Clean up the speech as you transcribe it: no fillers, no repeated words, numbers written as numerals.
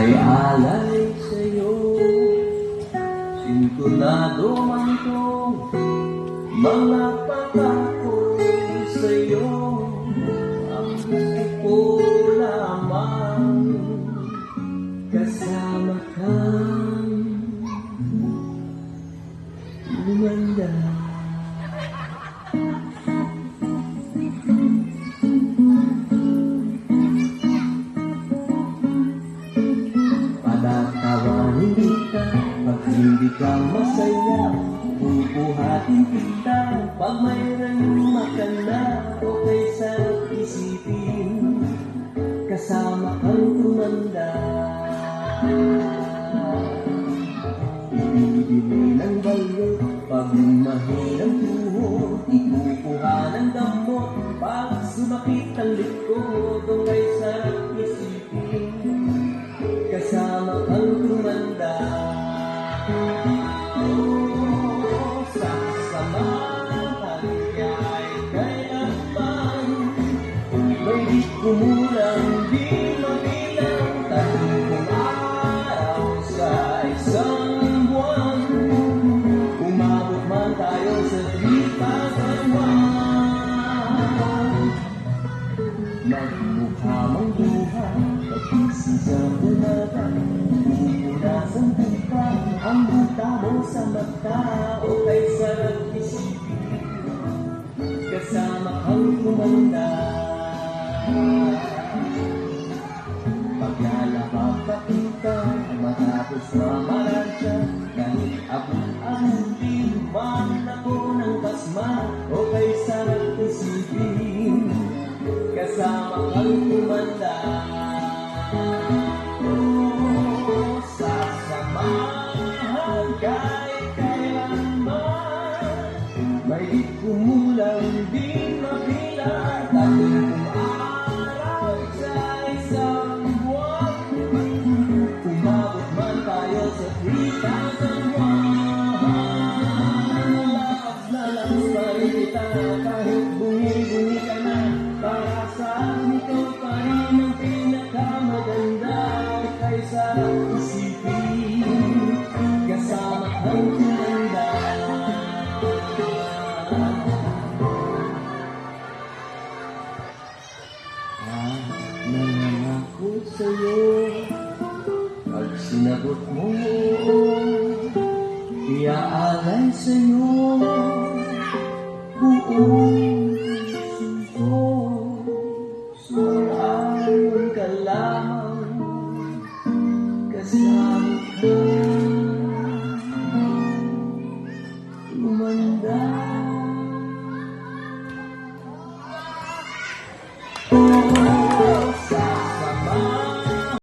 May alay sa'yo, sintonado man itong mga pangako sa'yo. Ang gusto ko lamang kasama kang lumanda. Padatawanin kita pag hindi ka masaya, bubuhatin kita pag mayroon makana. Okay sa isipin kasama kang tumanda. Ibibili ng balot pag mahirang tuhod, ikukuha ng damot pag sumakit ang likod. Okay sa isipin kasama kang tumanda. Oh, sasamahan kay kailanman, may di kumulang, di mabilang, 30 araw sa isang buwan. Umabot man tayo sa 3,001. Magmukha mang buha pag-isi sa umaga, pupunasan ka ang buta mo sa mata. O kay sarap isipin kasama kang tumanda. Paglalakap pa kita matapos mamaransya, kahit abot-abutin man ako ng basma. O kay sarap isipin kasama kang tumanda. Oh, sasamahan kay kailanman, may di kumulang, di mabilang, 30 araw sa isang buwan. Umabot man tayo sa 3,001. Lakas na lang pa rin kita kahit bungi-bungi ka na. Para sa akin ito pa rin ang pinakamaganda. Kaysa isipin kasama kang tumanda. Nangangako sa'yo, pag sinagot mo, iaalay sa'yo buong puso. Sumang-ayon ka lamang kasama ka lumanda.